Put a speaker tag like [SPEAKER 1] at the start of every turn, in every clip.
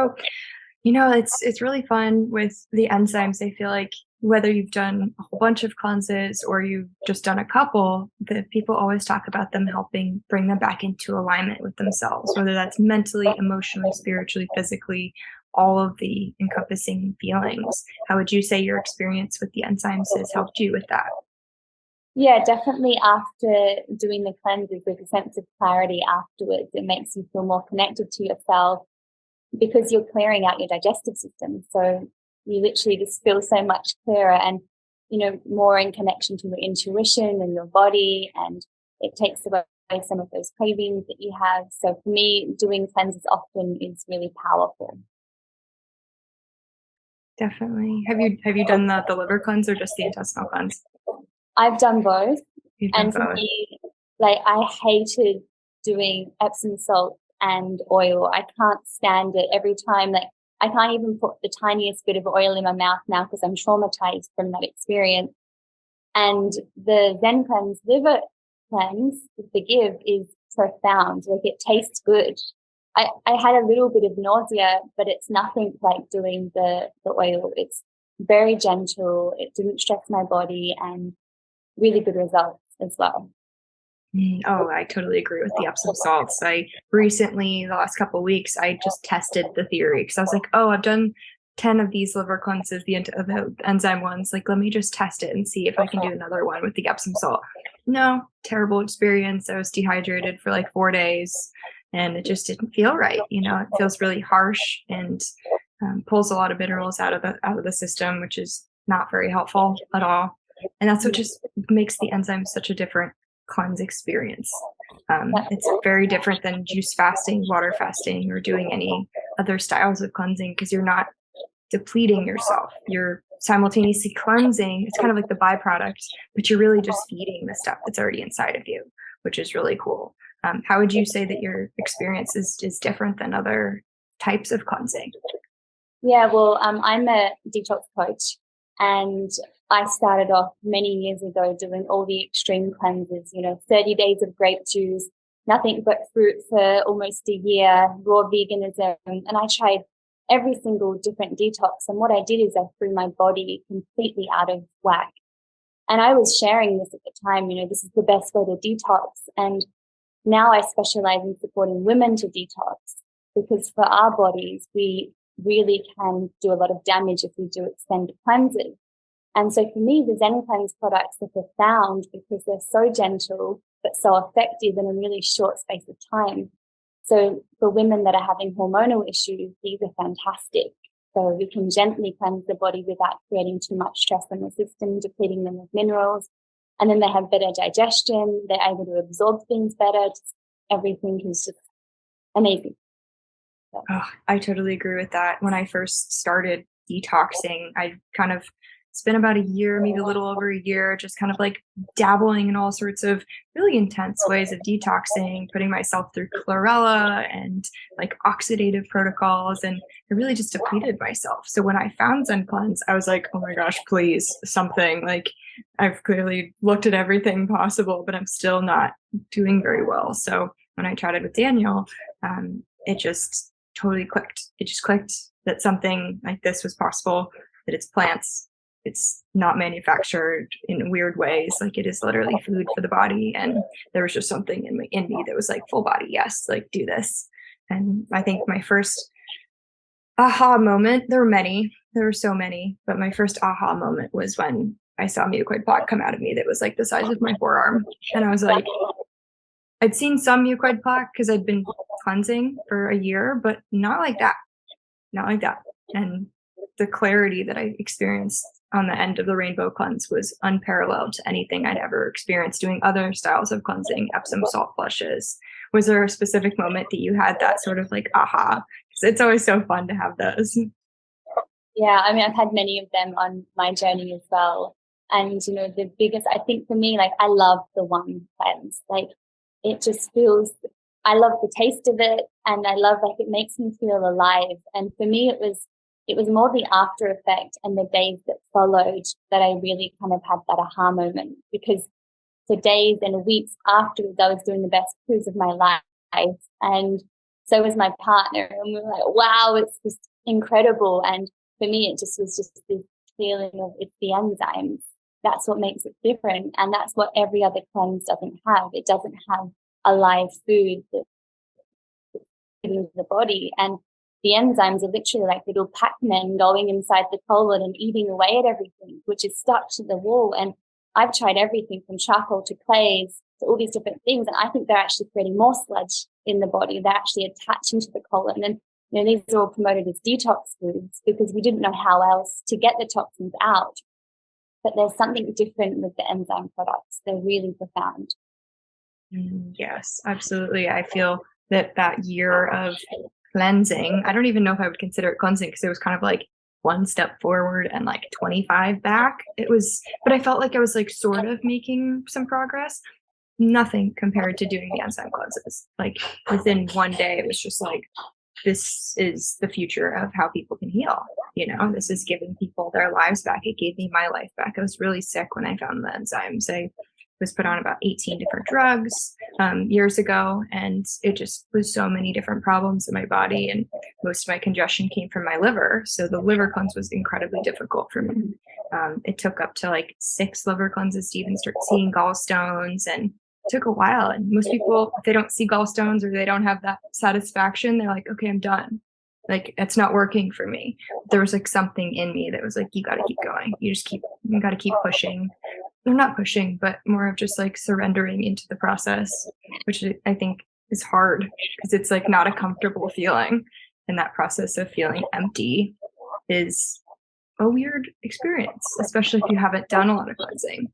[SPEAKER 1] So, it's really fun with the enzymes. I feel like whether you've done a whole bunch of cleanses or you've just done a couple, the people always talk about them helping bring them back into alignment with themselves, whether that's mentally, emotionally, spiritually, physically, all of the encompassing feelings. How would you say your experience with the enzymes has helped you with that?
[SPEAKER 2] Yeah, definitely after doing the cleanses, there's a sense of clarity afterwards. It makes you feel more connected to yourself because you're clearing out your digestive system. So you literally just feel so much clearer and, more in connection to your intuition and your body. And it takes away some of those cravings that you have. So for me, doing cleanses often is really powerful.
[SPEAKER 1] Definitely. Have you done the liver cleanse or just the intestinal cleanse?
[SPEAKER 2] I've done both.
[SPEAKER 1] You've done
[SPEAKER 2] And for
[SPEAKER 1] both.
[SPEAKER 2] me, like I hated doing epsom salt and oil. I can't stand it every time. Like I can't even put the tiniest bit of oil in my mouth now because I'm traumatized from that experience. And the Zen Cleanse liver cleanse, the give is profound. Like it tastes good. I had a little bit of nausea, but it's nothing like doing the oil. It's very gentle. It didn't stress my body and really good results as well.
[SPEAKER 1] Oh, I totally agree with the Epsom salts. I recently, the last couple of weeks, I just tested the theory because I was like, oh, I've done 10 of these liver cleanses, the enzyme ones. Like, let me just test it and see if I can do another one with the Epsom salt. No, terrible experience. I was dehydrated for like 4 days and it just didn't feel right. It feels really harsh and pulls a lot of minerals out of the system, which is not very helpful at all. And that's what just makes the enzymes such a different cleanse experience. It's very different than juice fasting, water fasting, or doing any other styles of cleansing because you're not depleting yourself. You're simultaneously cleansing. It's kind of like the byproduct, but you're really just feeding the stuff that's already inside of you, which is really cool. How would you say that your experience is different than other types of cleansing?
[SPEAKER 2] Yeah, well, I'm a detox coach and I started off many years ago doing all the extreme cleanses, 30 days of grape juice, nothing but fruit for almost a year, raw veganism. And I tried every single different detox. And what I did is I threw my body completely out of whack. And I was sharing this at the time, this is the best way to detox. And now I specialize in supporting women to detox because for our bodies, we really can do a lot of damage if we do extended cleanses. And so for me, the Zen Cleanse products are profound because they're so gentle, but so effective in a really short space of time. So for women that are having hormonal issues, these are fantastic. So we can gently cleanse the body without creating too much stress on the system, depleting them of minerals. And then they have better digestion. They're able to absorb things better. Just everything is just amazing. So.
[SPEAKER 1] Oh, I totally agree with that. When I first started detoxing, it's been about a year, maybe a little over a year, just kind of like dabbling in all sorts of really intense ways of detoxing, putting myself through chlorella and like oxidative protocols, and it really just depleted myself. So when I found Zen Cleanse, I was like, oh my gosh, please, something. Like I've clearly looked at everything possible, but I'm still not doing very well. So when I tried it with Daniel, it just totally clicked. It just clicked that something like this was possible, that it's plants. It's not manufactured in weird ways. Like it is literally food for the body. And there was just something in me that was like, full body, yes, like do this. And I think my first aha moment, there were so many, but my first aha moment was when I saw mucoid plaque come out of me that was like the size of my forearm. And I was like, I'd seen some mucoid plaque because I'd been cleansing for a year, but not like that. Not like that. And the clarity that I experienced on the end of the rainbow cleanse was unparalleled to anything I'd ever experienced doing other styles of cleansing, Epsom salt flushes. Was there a specific moment that you had that sort of like aha? Because it's always so fun to have those.
[SPEAKER 2] Yeah, I mean, I've had many of them on my journey as well. And, the biggest, I think for me, like, I love the one cleanse. Like, it just feels, I love the taste of it. And I love, like, it makes me feel alive. And for me, it was more the after effect and the days that followed that I really kind of had that aha moment, because for days and weeks afterwards, I was doing the best cruise of my life. And so was my partner. And we were like, wow, it's just incredible. And for me, it just was just this feeling of it's the enzymes. That's what makes it different. And that's what every other cleanse doesn't have. It doesn't have a live food that's in the body. And the enzymes are literally like little Pac-Men going inside the colon and eating away at everything, which is stuck to the wall. And I've tried everything from charcoal to clays to all these different things. And I think they're actually creating more sludge in the body. They're actually attaching to the colon. And these are all promoted as detox foods because we didn't know how else to get the toxins out. But there's something different with the enzyme products. They're really profound.
[SPEAKER 1] Yes, absolutely. I feel that year of cleansing, I don't even know if I would consider it cleansing because it was kind of like one step forward and like 25 back. But I felt like I was like sort of making some progress. Nothing compared to doing the enzyme cleanses. Like within one day, it was just like, this is the future of how people can heal. This is giving people their lives back. It gave me my life back. I was really sick when I found the enzymes. I was put on about 18 different drugs years ago, and it just was so many different problems in my body, and most of my congestion came from my liver. So the liver cleanse was incredibly difficult for me. It took up to like 6 liver cleanses to even start seeing gallstones, and it took a while. And most people, if they don't see gallstones or they don't have that satisfaction, they're like, okay, I'm done. Like, it's not working for me. There was like something in me that was like, you got to keep going. You got to keep pushing. They're not pushing, but more of just like surrendering into the process, which I think is hard because it's like not a comfortable feeling. And that process of feeling empty is a weird experience, especially if you haven't done a lot of cleansing.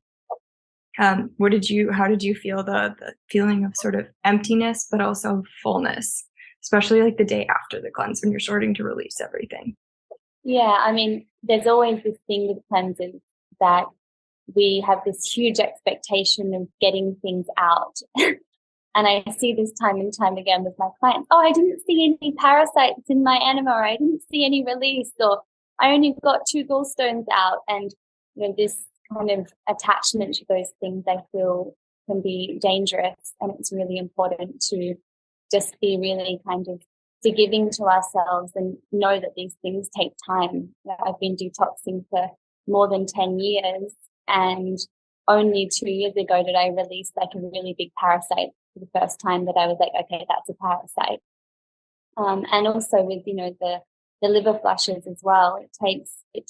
[SPEAKER 1] How did you feel the feeling of sort of emptiness, but also fullness, especially like the day after the cleanse when you're starting to release everything?
[SPEAKER 2] Yeah, I mean, there's always this thing with cleanses that we have this huge expectation of getting things out. And I see this time and time again with my clients. Oh, I didn't see any parasites in my enema, or I didn't see any release, or I only got 2 gallstones out. And this kind of attachment to those things, I feel, can be dangerous. And it's really important to just be really kind of forgiving to ourselves and know that these things take time. I've been detoxing for more than 10 years. And only 2 years ago did I release like a really big parasite for the first time that I was like, okay, that's a parasite. And also with, the liver flushes as well, it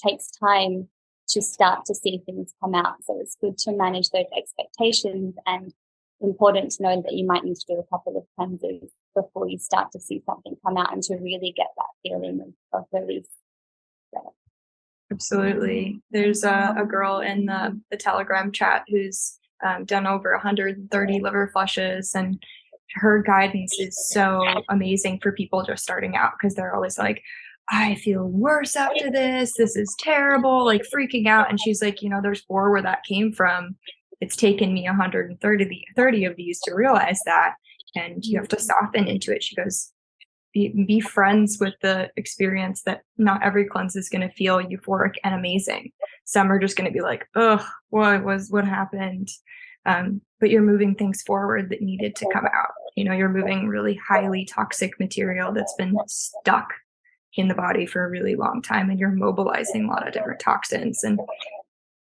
[SPEAKER 2] takes time to start to see things come out. So it's good to manage those expectations, and important to know that you might need to do a couple of cleanses before you start to see something come out and to really get that feeling of release. So.
[SPEAKER 1] Absolutely. There's a girl in the Telegram chat who's done over 130 liver flushes, and her guidance is so amazing for people just starting out because they're always like, I feel worse after this. This is terrible, like freaking out. And she's like, there's 4 where that came from. It's taken me 130 of these to realize that. And you have to soften into it. She goes, be friends with the experience that not every cleanse is going to feel euphoric and amazing. Some are just going to be like, oh, what happened? But you're moving things forward that needed to come out. You're moving really highly toxic material that's been stuck in the body for a really long time, and you're mobilizing a lot of different toxins. And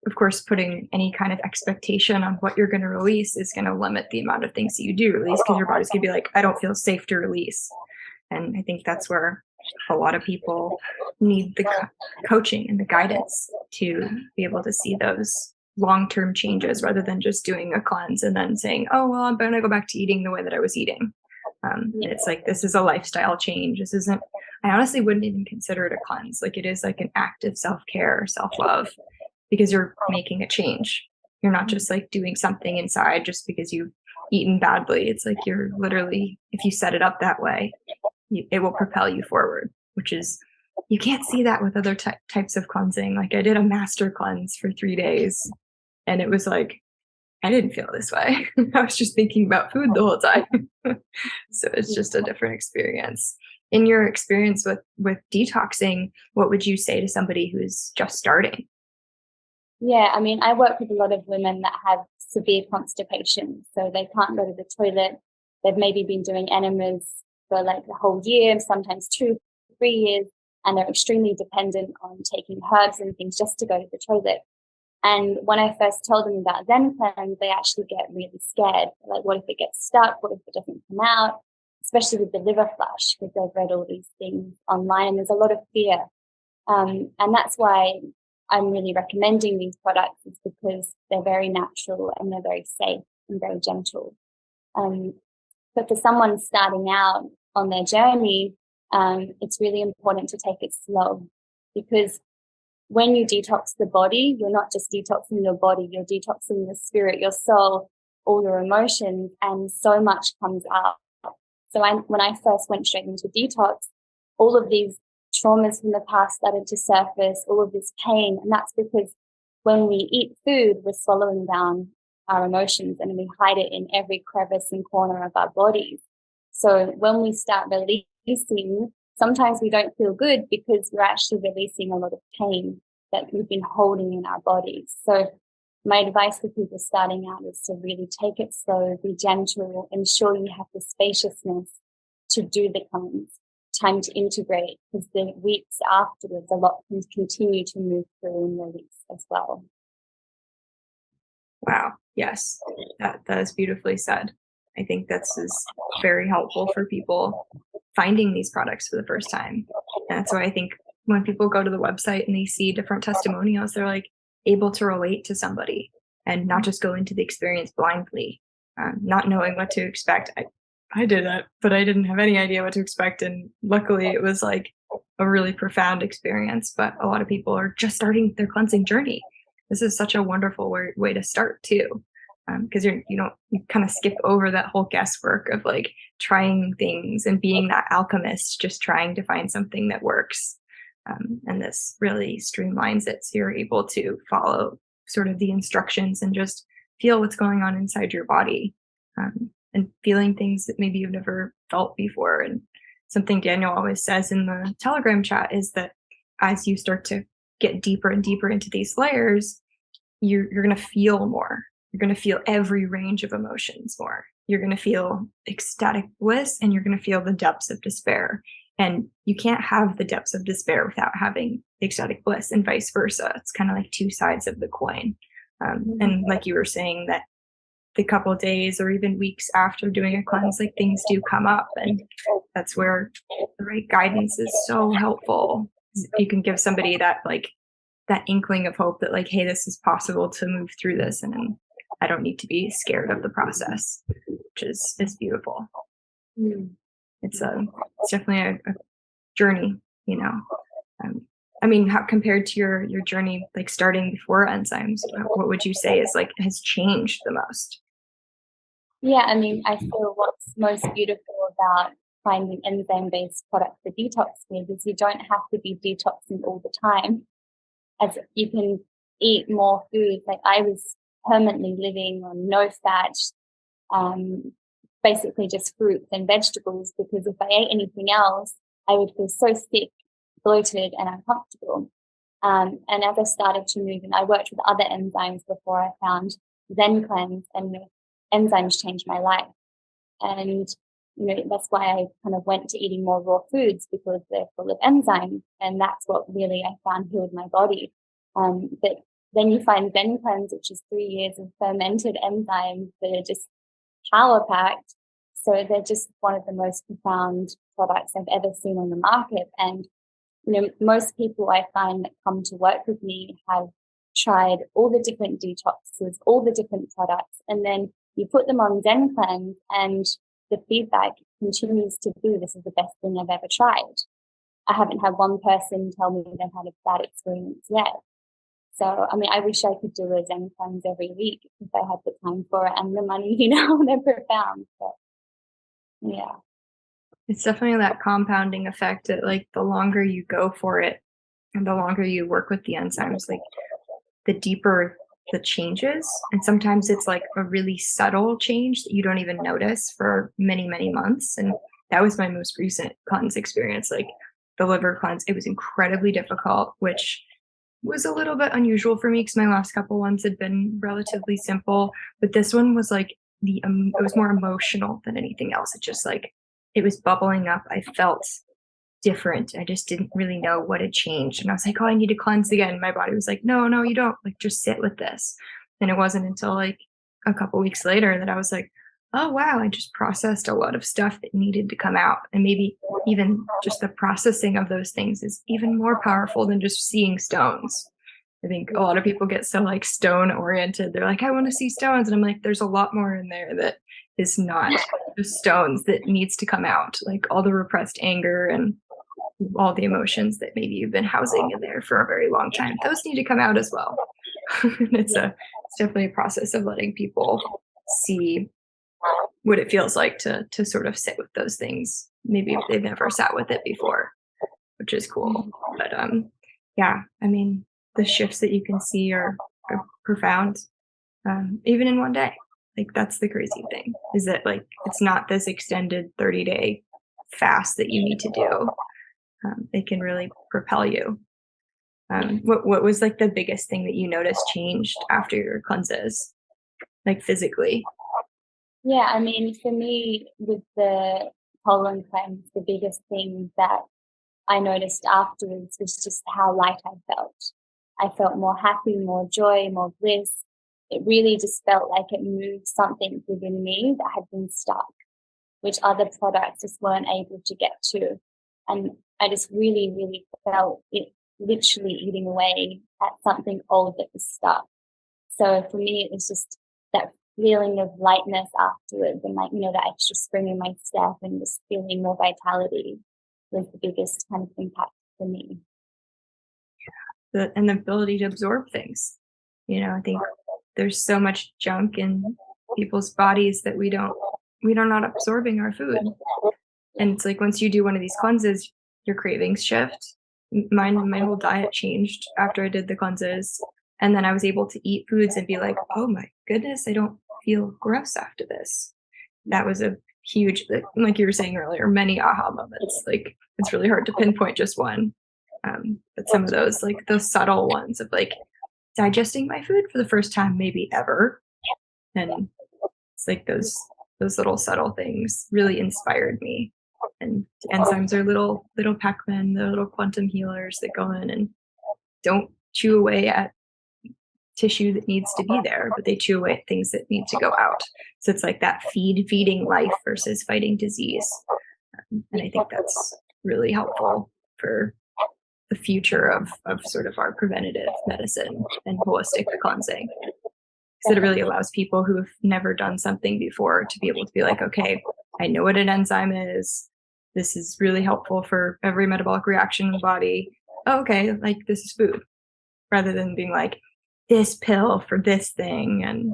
[SPEAKER 1] of course, putting any kind of expectation on what you're going to release is going to limit the amount of things that you do release, because your body's going to be like, I don't feel safe to release. And I think that's where a lot of people need the coaching and the guidance to be able to see those long-term changes rather than just doing a cleanse and then saying, oh, well, I'm going to go back to eating the way that I was eating. It's like, this is a lifestyle change. I honestly wouldn't even consider it a cleanse. Like, it is like an act of self-care, self-love, because you're making a change. You're not just like doing something inside just because you've eaten badly. It's like you're literally, if you set it up that way, it will propel you forward, which is, you can't see that with other types of cleansing. Like, I did a master cleanse for 3 days, and it was like, I didn't feel this way. I was just thinking about food the whole time. So it's just a different experience. In your experience with detoxing, what would you say to somebody who's just starting?
[SPEAKER 2] Yeah, I mean, I work with a lot of women that have severe constipation. So they can't go to the toilet. They've maybe been doing enemas for like the whole year, sometimes 2-3 years, and they're extremely dependent on taking herbs and things just to go to the toilet. And when I first told them about Zen Cleanse, they actually get really scared. Like, what if it gets stuck? What if it doesn't come out? Especially with the liver flush, because they've read all these things online, and there's a lot of fear. And that's why I'm really recommending these products, is because they're very natural and they're very safe and very gentle. But for someone starting out on their journey, it's really important to take it slow, because when you detox the body, you're not just detoxing your body, you're detoxing your spirit, your soul, all your emotions, and so much comes out. So when I first went straight into detox, all of these traumas from the past started to surface, all of this pain. And that's because when we eat food, we're swallowing down our emotions and we hide it in every crevice and corner of our bodies. So when we start releasing, sometimes we don't feel good because we're actually releasing a lot of pain that we've been holding in our bodies. So my advice for people starting out is to really take it slow, be gentle, ensure you have the spaciousness to do the cleanse, time to integrate, because the weeks afterwards, a lot can continue to move through and release as well.
[SPEAKER 1] Wow. Yes, that is beautifully said. I think this is very helpful for people finding these products for the first time. And that's why I think when people go to the website and they see different testimonials, they're like able to relate to somebody and not just go into the experience blindly, not knowing what to expect. I did that, but I didn't have any idea what to expect. And luckily it was like a really profound experience, but a lot of people are just starting their cleansing journey. This is such a wonderful way to start too. Because you kind of skip over that whole guesswork of like trying things and being that alchemist, just trying to find something that works. And this really streamlines it, so you're able to follow sort of the instructions and just feel what's going on inside your body, and feeling things that maybe you've never felt before. And something Daniel always says in the Telegram chat is that as you start to get deeper and deeper into these layers, you're going to feel more. You're going to feel every range of emotions more. You're going to feel ecstatic bliss, and you're going to feel the depths of despair. And you can't have the depths of despair without having ecstatic bliss, and vice versa. It's kind of like two sides of the coin. And like you were saying, that the couple of days or even weeks after doing a cleanse, like things do come up, and that's where the right guidance is so helpful. You can give somebody that inkling of hope that like, hey, this is possible to move through this, and I don't need to be scared of the process, which is beautiful. It's definitely a journey, I mean, how compared to your journey, like starting before enzymes, what would you say is like has changed the most?
[SPEAKER 2] Yeah, I mean, I feel what's most beautiful about finding enzyme-based products for detox with is you don't have to be detoxing all the time, as you can eat more food. Like I was permanently living on no fat, basically just fruits and vegetables, because if I ate anything else, I would feel so sick, bloated, and uncomfortable. And as I started to move, and I worked with other enzymes before I found Zen Cleanse, and enzymes changed my life. And that's why I kind of went to eating more raw foods, because they're full of enzymes, and that's what really I found healed my body. But then you find Zen Cleanse, which is 3 years of fermented enzymes that are just power packed. So they're just one of the most profound products I've ever seen on the market. And most people I find that come to work with me have tried all the different detoxes, all the different products, and then you put them on Zen Cleanse, and the feedback continues to be, this is the best thing I've ever tried. I haven't had one person tell me they've had a bad experience yet. So, I mean, I wish I could do a Zen Cleanse every week if I had the time for it and the money, they're profound. But yeah.
[SPEAKER 1] It's definitely that compounding effect that like the longer you go for it and the longer you work with the enzymes, like the deeper the changes. And sometimes it's like a really subtle change that you don't even notice for many, many months. And that was my most recent cleanse experience, like the liver cleanse. It was incredibly difficult, which was a little bit unusual for me because my last couple ones had been relatively simple. But this one was like it was more emotional than anything else. It just like, it was bubbling up. I felt different. I just didn't really know what had changed. And I was like, oh, I need to cleanse again. My body was like, no, no, you don't. Like, just sit with this. And it wasn't until like a couple weeks later that I was like, oh, wow, I just processed a lot of stuff that needed to come out. And maybe even just the processing of those things is even more powerful than just seeing stones. I think a lot of people get so like stone oriented. They're like, I want to see stones. And I'm like, there's a lot more in there that is not just stones that needs to come out. Like all the repressed anger and all the emotions that maybe you've been housing in there for a very long time. Those need to come out as well. It's definitely a process of letting people see what it feels like to sort of sit with those things. Maybe if they've never sat with it before, which is cool. But yeah, I mean, the shifts that you can see are profound, even in one day. Like that's the crazy thing is that like it's not this extended 30-day fast that you need to do. It can really propel you. What was like the biggest thing that you noticed changed after your cleanses, like physically?
[SPEAKER 2] Yeah, I mean, for me, with the colon cleanse, the biggest thing that I noticed afterwards was just how light I felt. I felt more happy, more joy, more bliss. It really just felt like it moved something within me that had been stuck, which other products just weren't able to get to. And I just really, really felt it literally eating away at something old that was stuck. So for me, it was just that feeling of lightness afterwards and like, that extra spring in my step and just feeling more vitality was the biggest kind of impact for me.
[SPEAKER 1] And the ability to absorb things. I think there's so much junk in people's bodies that we're not absorbing our food. And it's like once you do one of these cleanses, your cravings shift. My whole diet changed after I did the cleanses. And then I was able to eat foods and be like, oh my goodness, I don't feel gross after this. That was a huge, like you were saying earlier, many aha moments. Like it's really hard to pinpoint just one. But some of those, like those subtle ones of like digesting my food for the first time, maybe ever. And it's like those little subtle things really inspired me. And enzymes are little Pac-Men, the little quantum healers that go in and don't chew away at tissue that needs to be there, but they chew away at things that need to go out. So it's like that feeding life versus fighting disease. And I think that's really helpful for the future of sort of our preventative medicine and holistic cleansing. Because it really allows people who have never done something before to be able to be like, okay, I know what an enzyme is. This is really helpful for every metabolic reaction in the body. Oh, okay, like this is food. Rather than being like, this pill for this thing. And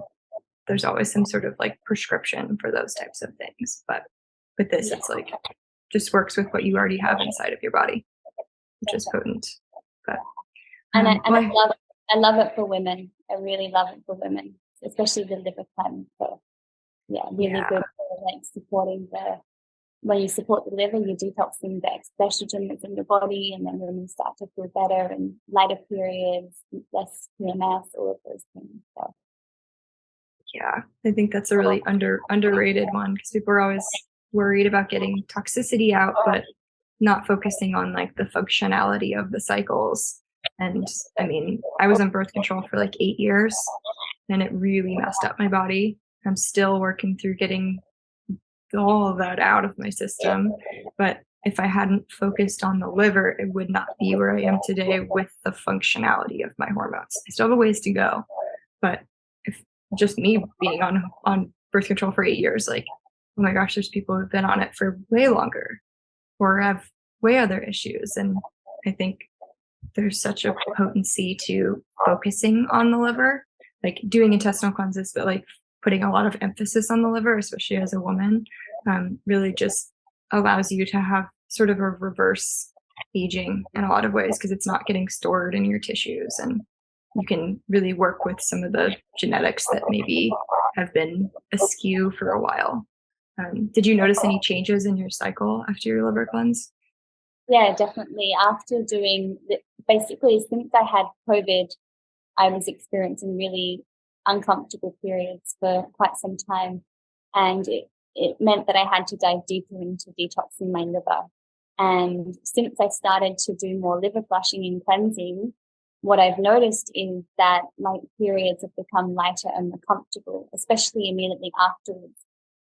[SPEAKER 1] there's always some sort of like prescription for those types of things. But with this, it's like, just works with what you already have inside of your body, which is potent. But
[SPEAKER 2] and I love it for women. I really love it for women, especially the liver cleanse. So really good for like supporting when you support the liver, you're detoxing the estrogen that's in your body, and then women start to feel better and lighter periods, less PMS, all of those things. So
[SPEAKER 1] yeah, I think that's a really underrated one because people are always worried about getting toxicity out, but not focusing on like the functionality of the cycles. And I mean, I was on birth control for like 8 years and it really messed up my body. I'm still working through getting all of that out of my system. But if I hadn't focused on the liver, it would not be where I am today with the functionality of my hormones. I still have a ways to go. But if just me being on birth control for 8 years, like, oh my gosh, there's people who've been on it for way longer or have way other issues. And I think there's such a potency to focusing on the liver, like doing intestinal cleanses, but like putting a lot of emphasis on the liver, especially as a woman, really just allows you to have sort of a reverse aging in a lot of ways because it's not getting stored in your tissues. And you can really work with some of the genetics that maybe have been askew for a while. Did you notice any changes in your cycle after your liver cleanse?
[SPEAKER 2] Yeah, definitely. After doing basically since I had COVID, I was experiencing really uncomfortable periods for quite some time. And it meant that I had to dive deeper into detoxing my liver. And since I started to do more liver flushing and cleansing, what I've noticed is that my periods have become lighter and more comfortable, especially immediately afterwards.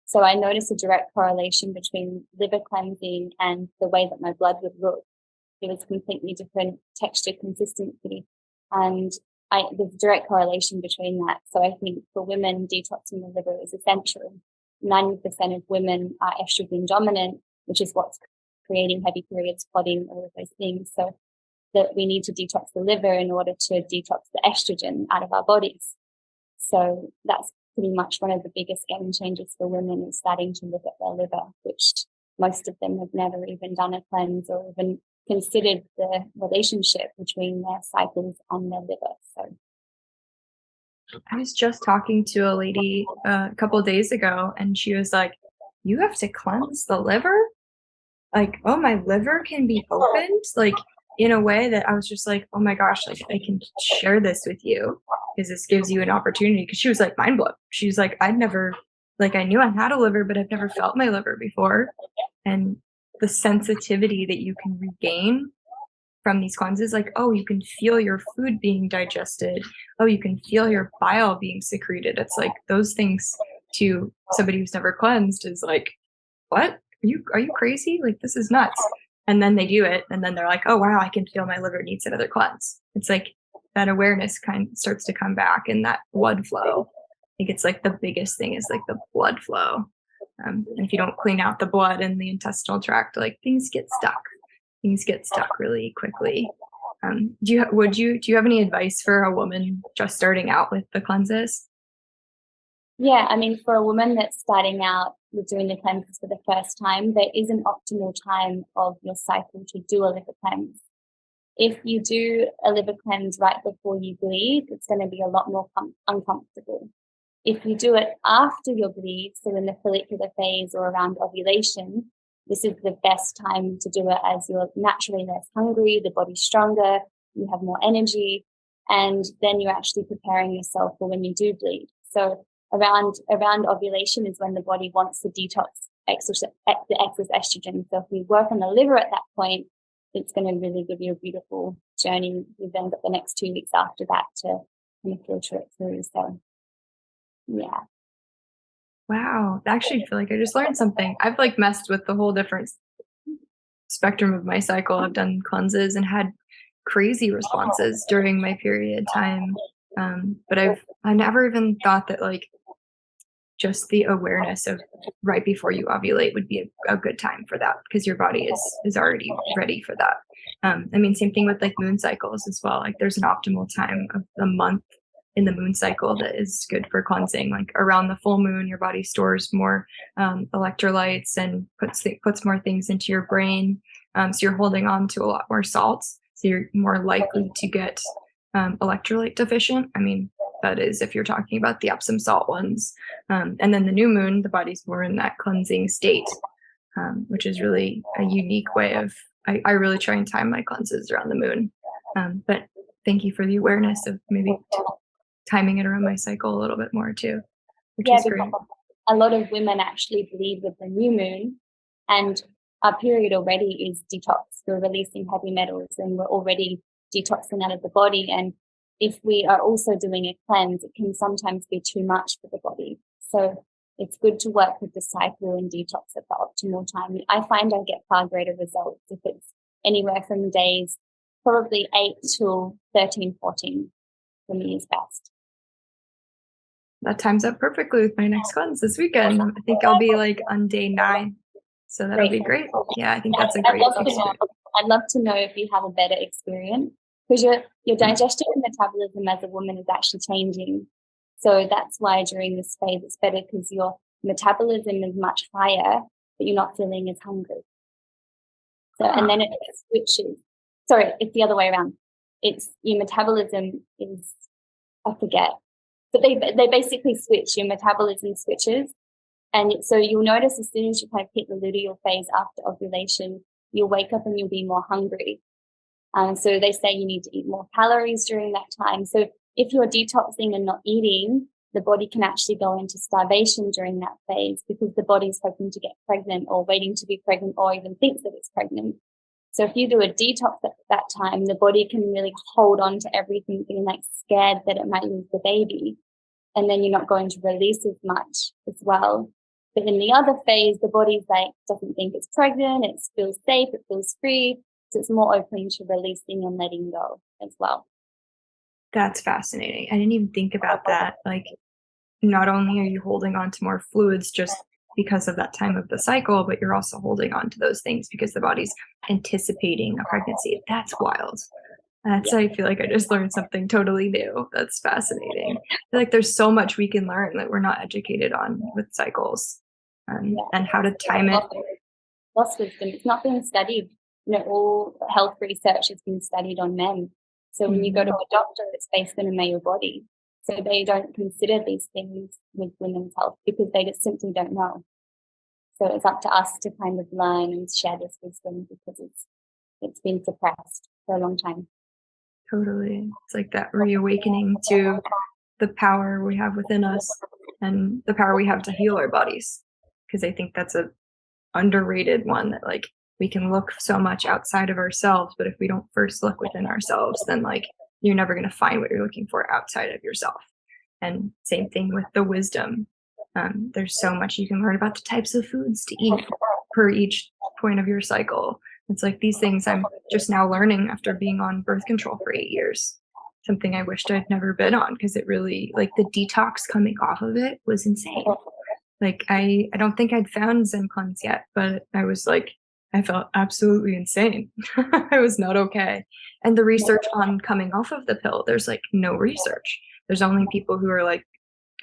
[SPEAKER 2] So I noticed a direct correlation between liver cleansing and the way that my blood would look. It was completely different texture, consistency, and there's a direct correlation between that. So I think for women, detoxing the liver is essential. 90% of women are estrogen dominant, which is what's creating heavy periods, clotting, all of those things. So that we need to detox the liver in order to detox the estrogen out of our bodies. So that's pretty much one of the biggest game changers for women, is starting to look at their liver, which most of them have never even done a cleanse or even considered the relationship between their cycles and their liver. So
[SPEAKER 1] I was just talking to a lady a couple of days ago, and she was like, "You have to cleanse the liver? Like, oh, my liver can be opened?" Like, in a way that I was just like, "Oh my gosh, like I can share this with you because this gives you an opportunity." Because she was like mind blown. She was like, "I'd never, like, I knew I had a liver, but I've never felt my liver before." And the sensitivity that you can regain from these cleanses, like, oh, you can feel your food being digested. Oh, you can feel your bile being secreted. It's like those things to somebody who's never cleansed is like, what? Are you crazy? Like, this is nuts. And then they do it, and then they're like, oh wow, I can feel my liver needs another cleanse. It's like that awareness kind of starts to come back, and that blood flow. I think it's like the biggest thing is like the blood flow. And if you don't clean out the blood in the intestinal tract, like things get stuck. Things get stuck really quickly. Do you have any advice for a woman just starting out with the cleanses?
[SPEAKER 2] yeah, I mean, for a woman that's starting out with doing the cleanses for the first time, there is an optimal time of your cycle to do a liver cleanse. If you do a liver cleanse right before you bleed, it's going to be a lot more uncomfortable. If you do it after your bleed, so in the follicular phase or around ovulation, this is the best time to do it, as you're naturally less hungry, the body's stronger, you have more energy, and then you're actually preparing yourself for when you do bleed. So around ovulation is when the body wants to detox the excess estrogen. So if we work on the liver at that point, it's going to really give you a beautiful journey. You've then got the next 2 weeks after that to kind of filter it through. So yeah.
[SPEAKER 1] Wow. Actually, I feel like I just learned something. I've like messed with the whole different spectrum of my cycle. I've done cleanses and had crazy responses during my period time. But I never even thought that like just the awareness of right before you ovulate would be a good time for that, because your body is already ready for that. I mean, same thing with like moon cycles as well. Like there's an optimal time of the month in the moon cycle that is good for cleansing. Like around the full moon, your body stores more electrolytes and puts more things into your brain. So you're holding on to a lot more salts. So you're more likely to get electrolyte deficient. I mean, that is if you're talking about the epsom salt ones. And then the new moon, the body's more in that cleansing state, which is really a unique way of, I really try and time my cleanses around the moon. But thank you for the awareness of maybe timing it around my cycle a little bit more too, which is great.
[SPEAKER 2] A lot of women actually bleed with the new moon, and our period already is detox. We're releasing heavy metals and we're already detoxing out of the body. And if we are also doing a cleanse, it can sometimes be too much for the body. So it's good to work with the cycle and detox at the optimal time. I find I get far greater results if it's anywhere from days, probably 8 to 13, 14 for me is best.
[SPEAKER 1] That times up perfectly with my next cleanse this weekend. I think I'll be like on day 9. So that'll be great. Yeah, I think that's a great place to do.
[SPEAKER 2] I'd love to know if you have a better experience, because your digestion and metabolism as a woman is actually changing. So that's why during this phase it's better, because your metabolism is much higher, but you're not feeling as hungry. So and then it switches. Sorry, it's the other way around. It's your metabolism is, I forget, but they basically switch. Your metabolism switches. And so you'll notice as soon as you kind of hit the luteal phase after ovulation, you'll wake up and you'll be more hungry. So they say you need to eat more calories during that time. So if you're detoxing and not eating, the body can actually go into starvation during that phase because the body's hoping to get pregnant or waiting to be pregnant or even thinks that it's pregnant. So if you do a detox at that time, the body can really hold on to everything, being like scared that it might lose the baby. And then you're not going to release as much as well. But in the other phase, the body's like, doesn't think it's pregnant, it feels safe, it feels free. So it's more open to releasing and letting go as well.
[SPEAKER 1] That's fascinating. I didn't even think about that. Like, not only are you holding on to more fluids just because of that time of the cycle, but you're also holding on to those things because the body's anticipating a pregnancy. That's wild. I feel like I just learned something totally new. That's fascinating. I feel like there's so much we can learn that we're not educated on with cycles, and how to time it.
[SPEAKER 2] Lost wisdom. It's not been studied. All health research has been studied on men. So when you go to a doctor, it's based on a male body. So they don't consider these things with women's health because they just simply don't know. So it's up to us to kind of learn and share this wisdom because it's been suppressed for a long time.
[SPEAKER 1] Totally. It's like that reawakening to the power we have within us and the power we have to heal our bodies. Because I think that's a underrated one, that like we can look so much outside of ourselves, but if we don't first look within ourselves, then like you're never going to find what you're looking for outside of yourself. And same thing with the wisdom. There's so much you can learn about the types of foods to eat per each point of your cycle. It's like these things I'm just now learning after being on birth control for 8 years. Something I wished I'd never been on, because it really, like, the detox coming off of it was insane. Like, I don't think I'd found Zen Cleanse yet, but I was like, I felt absolutely insane. I was not okay. And the research on coming off of the pill, there's like no research. There's only people who are like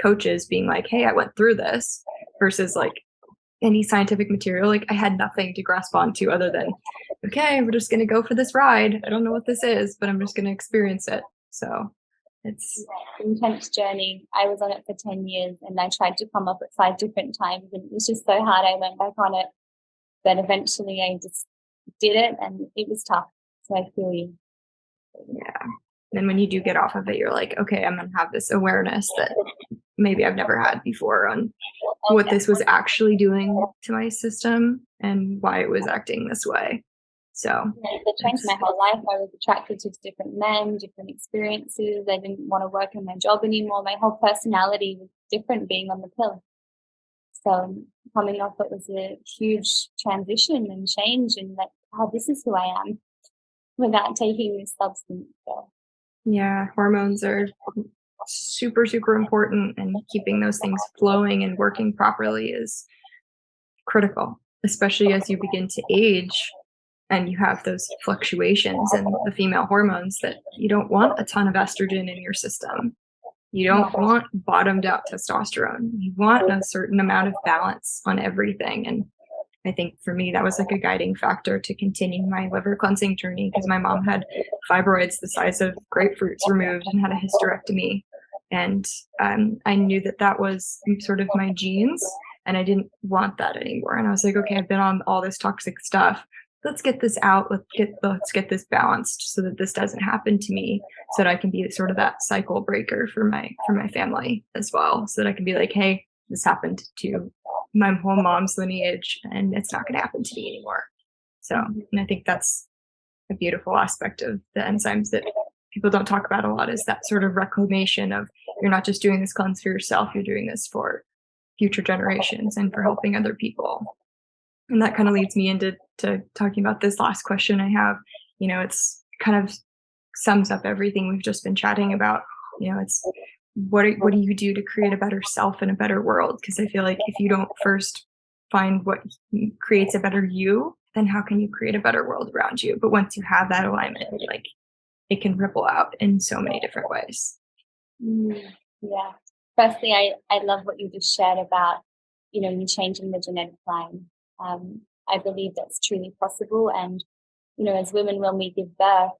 [SPEAKER 1] coaches being like, hey, I went through this, versus like any scientific material. Like, I had nothing to grasp onto other than, okay, we're just going to go for this ride. I don't know what this is, but I'm just going to experience it. So it's
[SPEAKER 2] an intense journey. I was on it for 10 years and I tried to come off at 5 different times, and it was just so hard. I went back on it, but eventually I just did it, and it was tough. So I feel you.
[SPEAKER 1] Yeah. And when you do get off of it, you're like, okay, I'm going to have this awareness that maybe I've never had before on what this was actually doing to my system and why it was acting this way. So
[SPEAKER 2] it changed my whole life. I was attracted to different men, different experiences. I didn't want to work in my job anymore. My whole personality was different being on the pill. So coming off it was a huge transition and change, and like, oh, this is who I am without taking this substance. So.
[SPEAKER 1] Yeah, hormones are super, super important, and keeping those things flowing and working properly is critical, especially as you begin to age and you have those fluctuations in the female hormones, that you don't want a ton of estrogen in your system. You don't want bottomed out testosterone. You want a certain amount of balance on everything. And I think for me, that was like a guiding factor to continue my liver cleansing journey, because my mom had fibroids the size of grapefruits removed and had a hysterectomy. And I knew that that was sort of my genes, and I didn't want that anymore. And I was like, okay, I've been on all this toxic stuff. Let's get this out. Let's get this balanced so that this doesn't happen to me, so that I can be sort of that cycle breaker for my family as well. So that I can be like, hey, this happened to my whole mom's lineage and it's not going to happen to me anymore. So, and I think that's a beautiful aspect of the enzymes that people don't talk about a lot, is that sort of reclamation of, you're not just doing this cleanse for yourself, you're doing this for future generations and for helping other people. And that kind of leads me into talking about this last question I have. It's kind of sums up everything we've just been chatting about. It's what do you do to create a better self and a better world? Because I feel like if you don't first find what creates a better you, then how can you create a better world around you? But once you have that alignment, like, it can ripple out in so many different ways.
[SPEAKER 2] Yeah. Firstly, I love what you just shared about, you changing the genetic line. I believe that's truly possible. And, as women, when we give birth,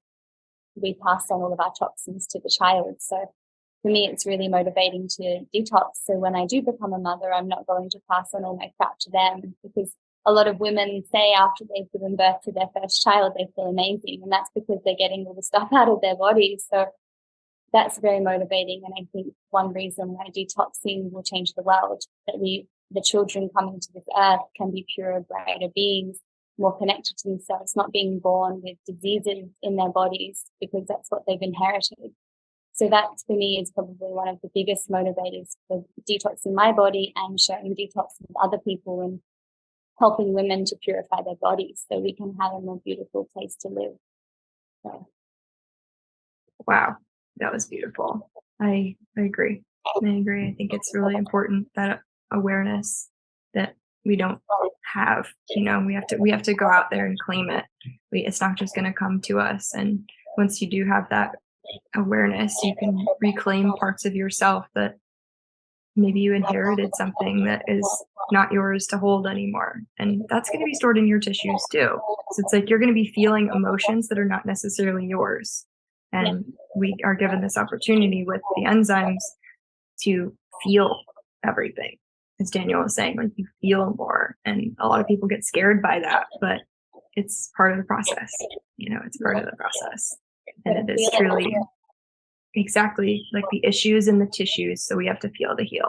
[SPEAKER 2] we pass on all of our toxins to the child. So for me, it's really motivating to detox. So when I do become a mother, I'm not going to pass on all my crap to them, because a lot of women say after they've given birth to their first child, they feel amazing. And that's because they're getting all the stuff out of their bodies. So that's very motivating. And I think one reason why detoxing will change the world, that the children coming to this earth can be purer, brighter beings, more connected to themselves, not being born with diseases in their bodies because that's what they've inherited. So that for me is probably one of the biggest motivators for detoxing my body and sharing detox with other people and helping women to purify their bodies so we can have a more beautiful place to live. So.
[SPEAKER 1] Wow, that was beautiful. I agree. I agree. I think it's really important, that awareness that we don't have. We have to go out there and claim it. It's not just going to come to us. And once you do have that awareness, you can reclaim parts of yourself that maybe you inherited something that is not yours to hold anymore. And that's going to be stored in your tissues too. So it's like you're going to be feeling emotions that are not necessarily yours. And we are given this opportunity with the enzymes to feel everything. As Daniel was saying, like, you feel more. And a lot of people get scared by that, but it's part of the process. It's part of the process. And it is truly exactly like the issues in the tissues. So we have to feel to heal.